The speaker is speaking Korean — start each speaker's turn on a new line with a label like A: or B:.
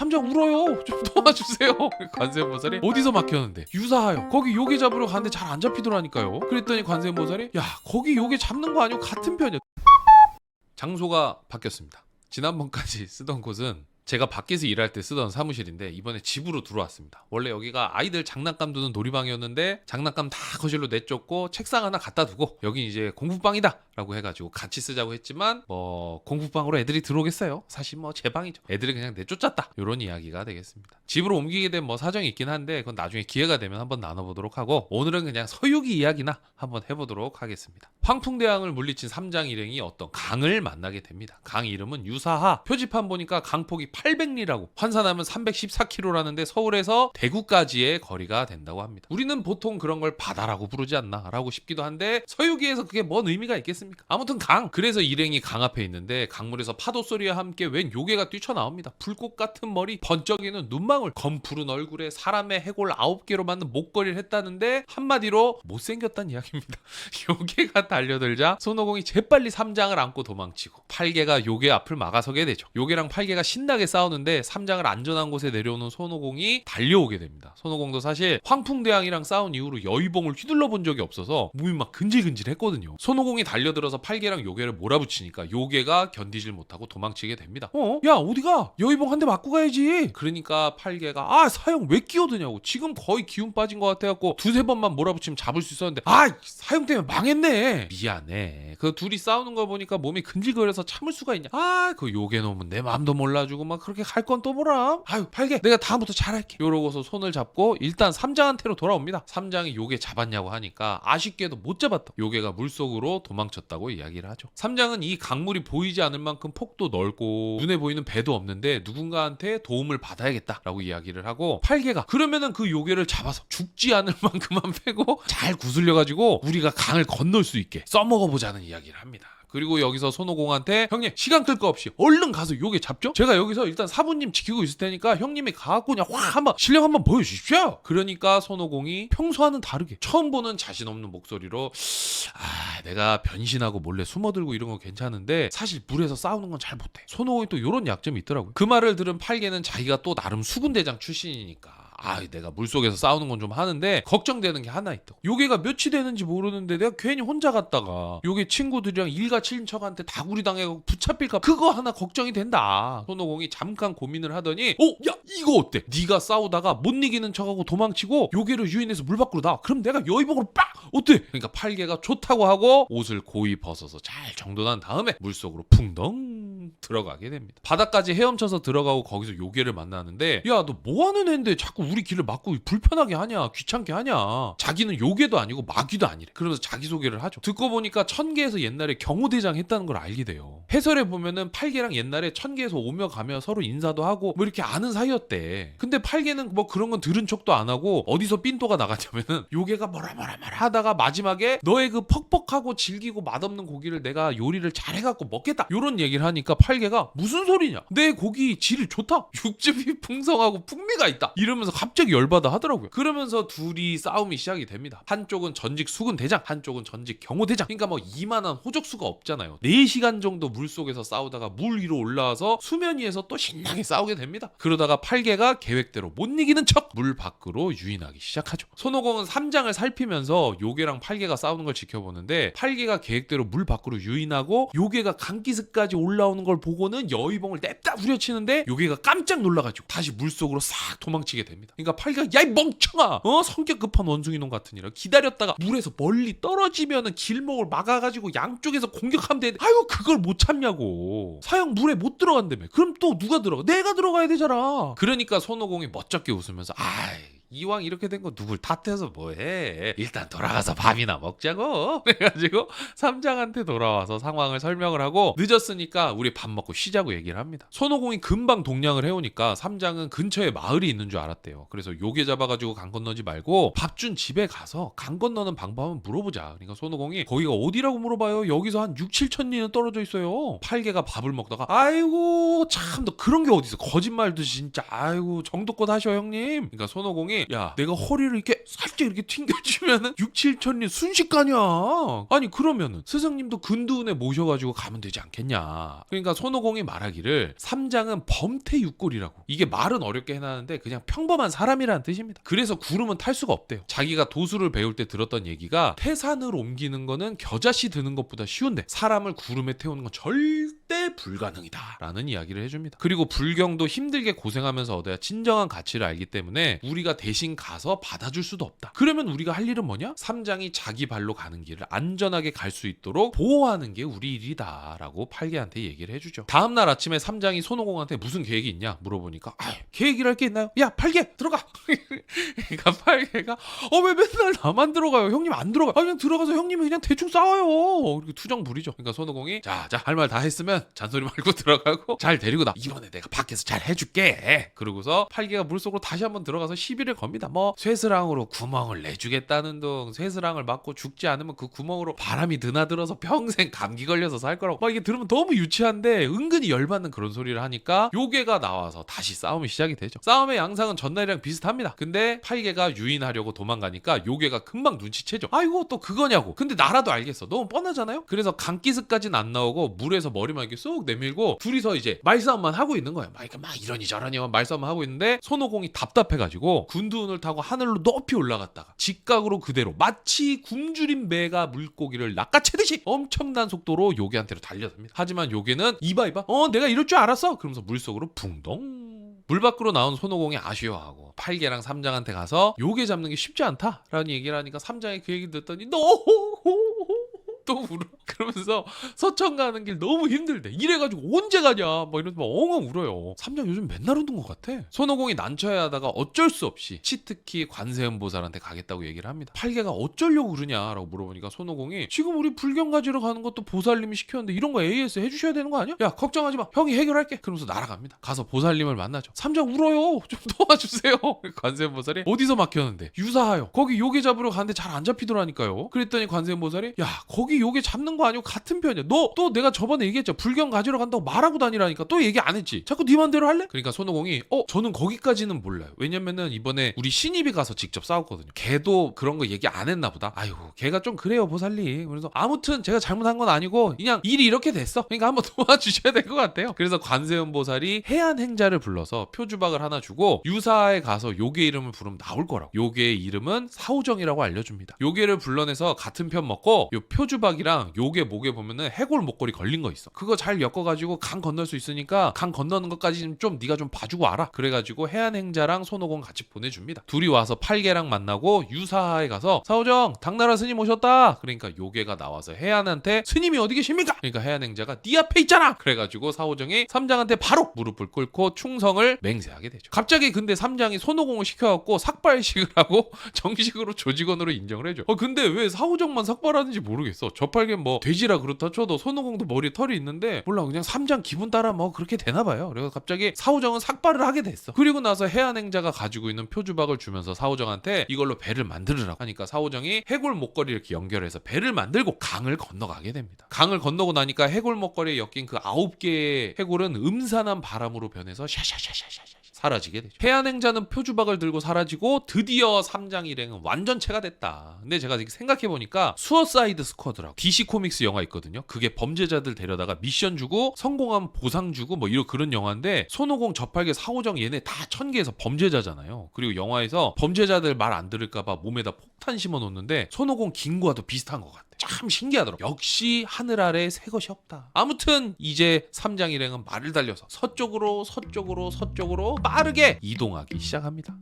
A: 삼장 울어요. 좀 도와주세요. 관세음보살이 어디서 막혔는데? 유사하여. 거기 요괴 잡으러 가는데 잘 안 잡히더라니까요. 그랬더니 관세음보살이 야 거기 요괴 잡는 거 아니고 같은 편이야. 장소가 바뀌었습니다. 지난번까지 쓰던 곳은 제가 밖에서 일할 때 쓰던 사무실인데 이번에 집으로 들어왔습니다. 원래 여기가 아이들 장난감 두는 놀이방이었는데 장난감 다 거실로 내쫓고 책상 하나 갖다 두고 여긴 이제 공부방이다 라고 해가지고 같이 쓰자고 했지만 뭐 공부방으로 애들이 들어오겠어요. 사실 뭐 제 방이죠. 애들이 그냥 내쫓았다 이런 이야기가 되겠습니다. 집으로 옮기게 된 뭐 사정이 있긴 한데 그건 나중에 기회가 되면 한번 나눠보도록 하고 오늘은 그냥 서유기 이야기나 한번 해보도록 하겠습니다. 황풍대왕을 물리친 삼장 일행이 어떤 강을 만나게 됩니다. 강 이름은 유사하. 표지판 보니까 강폭이 800리라고 환산하면 314km라는데 서울에서 대구까지의 거리가 된다고 합니다. 우리는 보통 그런 걸 바다라고 부르지 않나 라고 싶기도 한데 서유기에서 그게 뭔 의미가 있겠습니까? 아무튼 강. 그래서 일행이 강 앞에 있는데 강물에서 파도 소리와 함께 웬 요괴가 뛰쳐나옵니다. 불꽃 같은 머리, 번쩍이는 눈망울, 검푸른 얼굴에 사람의 해골 9개로 만든 목걸이를 했다는데 한마디로 못생겼다는 이야기입니다. 요괴가 달려들자 손오공이 재빨리 삼장을 안고 도망치고 팔개가 요괴 앞을 막아서게 되죠. 요괴랑 팔개가 신나게 싸우는데 삼장을 안전한 곳에 내려오는 손오공이 달려오게 됩니다. 손오공도 사실 황풍대왕이랑 싸운 이후로 여의봉을 휘둘러 본 적이 없어서 몸이 막 근질근질했거든요. 손오공이 달려들어서 팔개랑 요괴를 몰아붙이니까 요괴가 견디질 못하고 도망치게 됩니다. 야 어디가? 여의봉 한 대 맞고 가야지. 그러니까 팔개가 아 사형 왜 끼어드냐고. 지금 거의 기운 빠진 것 같아갖고 두세 번만 몰아붙이면 잡을 수 있었는데 아 사형 때문에 망했네. 미안해. 그 둘이 싸우는 거 보니까 몸이 근질거려서 참을 수가 있냐. 아 그 요괴 놈은 내 마음도 몰라주고 막 그렇게 갈 건 또 뭐라. 아유 팔개 내가 다음부터 잘할게. 요러고서 손을 잡고 일단 삼장한테로 돌아옵니다. 삼장이 요괴 잡았냐고 하니까 아쉽게도 못 잡았다. 요괴가 물속으로 도망쳤다고 이야기를 하죠. 삼장은 이 강물이 보이지 않을 만큼 폭도 넓고 눈에 보이는 배도 없는데 누군가한테 도움을 받아야겠다라고 이야기를 하고 팔개가 그러면은 그 요괴를 잡아서 죽지 않을 만큼만 패고 잘 구슬려가지고 우리가 강을 건널 수 있게 써먹어보자는 이야기를 합니다. 그리고 여기서 손오공한테 형님 시간 끌 거 없이 얼른 가서 요괴 잡죠? 제가 여기서 일단 사부님 지키고 있을 테니까 형님이 가갖고 그냥 확 한번 실력 한번 보여주십시오. 그러니까 손오공이 평소와는 다르게 처음 보는 자신 없는 목소리로 아 내가 변신하고 몰래 숨어들고 이런 거 괜찮은데 사실 물에서 싸우는 건 잘 못해. 손오공이 또 이런 약점이 있더라고요. 그 말을 들은 팔개는 자기가 또 나름 수군대장 출신이니까 아 내가 물속에서 싸우는 건 좀 하는데 걱정되는 게 하나 있다. 요괴가 몇이 되는지 모르는데 내가 괜히 혼자 갔다가 요괴 친구들이랑 일가 친척한테 다구리 당해서 붙잡힐까 그거 하나 걱정이 된다. 손오공이 잠깐 고민을 하더니 야 이거 어때? 네가 싸우다가 못 이기는 척하고 도망치고 요괴를 유인해서 물 밖으로 나와. 그럼 내가 여의봉으로 빡! 어때? 그러니까 팔개가 좋다고 하고 옷을 고이 벗어서 잘 정돈한 다음에 물속으로 풍덩 들어가게 됩니다. 바다까지 헤엄쳐서 들어가고 거기서 요괴를 만나는데 야 너 뭐하는 애인데 자꾸 우리 길을 막고 불편하게 하냐 귀찮게 하냐. 자기는 요괴도 아니고 마귀도 아니래. 그러면서 자기소개를 하죠. 듣고 보니까 천계에서 옛날에 경호대장 했다는 걸 알게 돼요. 해설에 보면은 팔개랑 옛날에 천계에서 오며 가며 서로 인사도 하고 뭐 이렇게 아는 사이였대. 근데 팔개는 뭐 그런 건 들은 척도 안 하고 어디서 삔또가 나갔냐면은 요괴가 뭐라 하다가 마지막에 너의 그 퍽퍽하고 질기고 맛없는 고기를 내가 요리를 잘 해갖고 먹겠다 요런 얘기를 하니까 팔개가 무슨 소리냐 내 고기 질 좋다 육즙이 풍성하고 풍미가 있다 이러면서 갑자기 열받아 하더라고요. 그러면서 둘이 싸움이 시작이 됩니다. 한쪽은 전직 수군 대장 한쪽은 전직 경호 대장. 그러니까 뭐 이만한 호적수가 없잖아요. 4시간 정도 물속에서 싸우다가 물 위로 올라와서 수면 위에서 또 신나게 싸우게 됩니다. 그러다가 팔개가 계획대로 못 이기는 척 물 밖으로 유인하기 시작하죠. 손오공은 삼장을 살피면서 요괴랑 팔개가 싸우는 걸 지켜보는데 팔개가 계획대로 물 밖으로 유인하고 요괴가 강기슭까지 올라오는 걸 보고는 여의봉을 냅다 후려치는데 요괴가 깜짝 놀라가지고 다시 물속으로 싹 도망치게 됩니다. 그러니까 팔개가 야 이 멍청아 성격 급한 원숭이놈 같으니라 기다렸다가 물에서 멀리 떨어지면은 길목을 막아가지고 양쪽에서 공격하면 되는데 아유 그걸 못 참냐고. 사형 물에 못 들어간다며. 그럼 또 누가 들어가? 내가 들어가야 되잖아. 그러니까 손오공이 멋쩍게 웃으면서 아이 이왕 이렇게 된 거 누굴 탓해서 뭐해. 일단 돌아가서 밥이나 먹자고. 그래가지고 삼장한테 돌아와서 상황을 설명을 하고 늦었으니까 우리 밥 먹고 쉬자고 얘기를 합니다. 손오공이 금방 동냥을 해오니까 삼장은 근처에 마을이 있는 줄 알았대요. 그래서 요괴 잡아가지고 강 건너지 말고 밥 준 집에 가서 강 건너는 방법은 물어보자. 그러니까 손오공이 거기가 어디라고 물어봐요. 여기서 한 6, 7천 리는 떨어져 있어요. 팔개가 밥을 먹다가 아이고 참 너 그런 게 어딨어. 거짓말도 진짜 아이고 정도껏 하셔 형님. 그러니까 손오공이 손오공이 야 내가 허리를 이렇게 살짝 이렇게 튕겨주면은 6, 7천리 순식간이야. 아니 그러면은 스승님도 근두운에 모셔가지고 가면 되지 않겠냐. 그러니까 손오공이 말하기를 삼장은 범태육골이라고. 이게 말은 어렵게 해놨는데 그냥 평범한 사람이라는 뜻입니다. 그래서 구름은 탈 수가 없대요. 자기가 도수를 배울 때 들었던 얘기가 태산을 옮기는 거는 겨자씨 드는 것보다 쉬운데 사람을 구름에 태우는 건 절대 불가능이다 라는 이야기를 해줍니다. 그리고 불경도 힘들게 고생하면서 얻어야 진정한 가치를 알기 때문에 우리가 대신 가서 받아줄 수도 없다. 그러면 우리가 할 일은 뭐냐? 삼장이 자기 발로 가는 길을 안전하게 갈 수 있도록 보호하는 게 우리 일이다 라고 팔개한테 얘기를 해주죠. 다음날 아침에 삼장이 손오공한테 무슨 계획이 있냐 물어보니까 계획이랄 게 있나요? 야 팔개 들어가. 그러니까 팔개가 왜 맨날 나만 들어가요? 형님 안 들어가. 그냥 들어가서 형님이 그냥 대충 싸워요. 그리고 투정 부리죠. 그러니까 손오공이 자 할 말 다 했으면 잔소리 말고 들어가고 잘 데리고 나. 이번에 내가 밖에서 잘 해줄게. 그러고서 팔개가 물속으로 다시 한번 들어가서 시비를 겁니다. 뭐 쇠스랑으로 구멍을 내주겠다는 둥, 쇠스랑을 맞고 죽지 않으면 그 구멍으로 바람이 드나들어서 평생 감기 걸려서 살 거라고. 막 이게 들으면 너무 유치한데 은근히 열받는 그런 소리를 하니까 요괴가 나와서 다시 싸움이 시작이 되죠. 싸움의 양상은 전날이랑 비슷합니다. 근데 팔개가 유인하려고 도망가니까 요괴가 금방 눈치채죠. 아이고 또 그거냐고. 근데 나라도 알겠어. 너무 뻔하잖아요. 그래서 강기스까지는 안 나오고 물에서 머리만 이렇게 쏙 내밀고 둘이서 이제 말싸움만 하고 있는 거예요. 막 이러니 저러니 말싸움만 하고 있는데 손오공이 답답해가지고 군두운을 타고 하늘로 높이 올라갔다가 직각으로 그대로 마치 굶주린 매가 물고기를 낚아채듯이 엄청난 속도로 요괴한테로 달려듭니다. 하지만 요괴는 이봐 내가 이럴 줄 알았어 그러면서 물속으로 붕덩. 물 밖으로 나온 손오공이 아쉬워하고 팔개랑 삼장한테 가서 요괴 잡는 게 쉽지 않다라는 얘기를 하니까 삼장이 그 얘기 듣더니 또 울어. 그러면서 서천 가는 길 너무 힘들대. 이래가지고 언제 가냐 막 이러면서 엉엉 울어요. 삼장 요즘 맨날 우는 것 같아. 손오공이 난처해 하다가 어쩔 수 없이 치트키 관세음보살한테 가겠다고 얘기를 합니다. 팔개가 어쩌려고 그러냐라고 물어보니까 손오공이 지금 우리 불경 가지러 가는 것도 보살님이 시켰는데 이런 거 AS 해주셔야 되는 거 아니야? 야 걱정하지 마 형이 해결할게. 그러면서 날아갑니다. 가서 보살님을 만나죠. 삼장 울어요. 좀 도와주세요. 관세음보살이 어디서 막혔는데 유사하여 거기 요괴 잡으러 가는데 잘 안 잡히더라니까요. 그랬더니 관세음보살이 야 거기 요괴 잡는 거 아니고 같은 편이야. 너 또 내가 저번에 얘기했죠. 불경 가지러 간다고 말하고 다니라니까 또 얘기 안 했지. 자꾸 네 맘대로 할래? 그러니까 손오공이 저는 거기까지는 몰라요. 왜냐면은 이번에 우리 신입이 가서 직접 싸웠거든요. 걔도 그런 거 얘기 안 했나 보다. 아이고 걔가 좀 그래요 보살님. 그래서 아무튼 제가 잘못한 건 아니고 그냥 일이 이렇게 됐어. 그러니까 한번 도와주셔야 될 것 같아요. 그래서 관세음보살이 해안행자를 불러서 표주박을 하나 주고 유사에 가서 요괴 이름을 부르면 나올 거라고. 요괴의 이름은 사오정이라고 알려줍니다. 요괴를 불러내서 같은 편 먹고 요 표주박이랑 요괴 목에 보면은 해골 목걸이 걸린 거 있어. 그거 잘 엮어가지고 강 건널 수 있으니까 강 건너는 것까지 좀 네가 좀 봐주고 와라. 그래가지고 해안행자랑 손오공 같이 보내줍니다. 둘이 와서 팔개랑 만나고 유사하에 가서 사오정 당나라 스님 오셨다. 그러니까 요괴가 나와서 해안한테 스님이 어디 계십니까? 그러니까 해안행자가 네 앞에 있잖아. 그래가지고 사오정이 삼장한테 바로 무릎을 꿇고 충성을 맹세하게 되죠. 갑자기 근데 삼장이 손오공을 시켜갖고 삭발식을 하고 정식으로 조직원으로 인정을 해줘. 근데 왜 사오정만 삭발하는지 모르겠어. 저팔계는 뭐 돼지라 그렇다 쳐도 손오공도 머리에 털이 있는데 몰라 그냥 삼장 기분 따라 뭐 그렇게 되나봐요. 그래서 갑자기 사오정은 삭발을 하게 됐어. 그리고 나서 해안행자가 가지고 있는 표주박을 주면서 사오정한테 이걸로 배를 만들으라고 하니까 사오정이 해골 목걸이 이렇게 연결해서 배를 만들고 강을 건너가게 됩니다. 강을 건너고 나니까 해골 목걸이에 엮인 그 9개의 해골은 음산한 바람으로 변해서 샤샤샤샤샤 사라지게 되죠. 해안행자는 표주박을 들고 사라지고 드디어 삼장 일행은 완전체가 됐다. 근데 제가 생각해보니까 수어사이드 스쿼드라고 DC 코믹스 영화 있거든요. 그게 범죄자들 데려다가 미션 주고 성공하면 보상 주고 뭐 이런 그런 영화인데 손오공, 저팔계, 사오정 얘네 다 천계에서 범죄자잖아요. 그리고 영화에서 범죄자들 말 안 들을까봐 몸에다 폭탄 심어놓는데 손오공 긴구와도 비슷한 것 같아. 참 신기하더라고. 역시 하늘 아래 새 것이 없다. 아무튼 이제 삼장 일행은 말을 달려서 서쪽으로 빠르게 이동하기 시작합니다.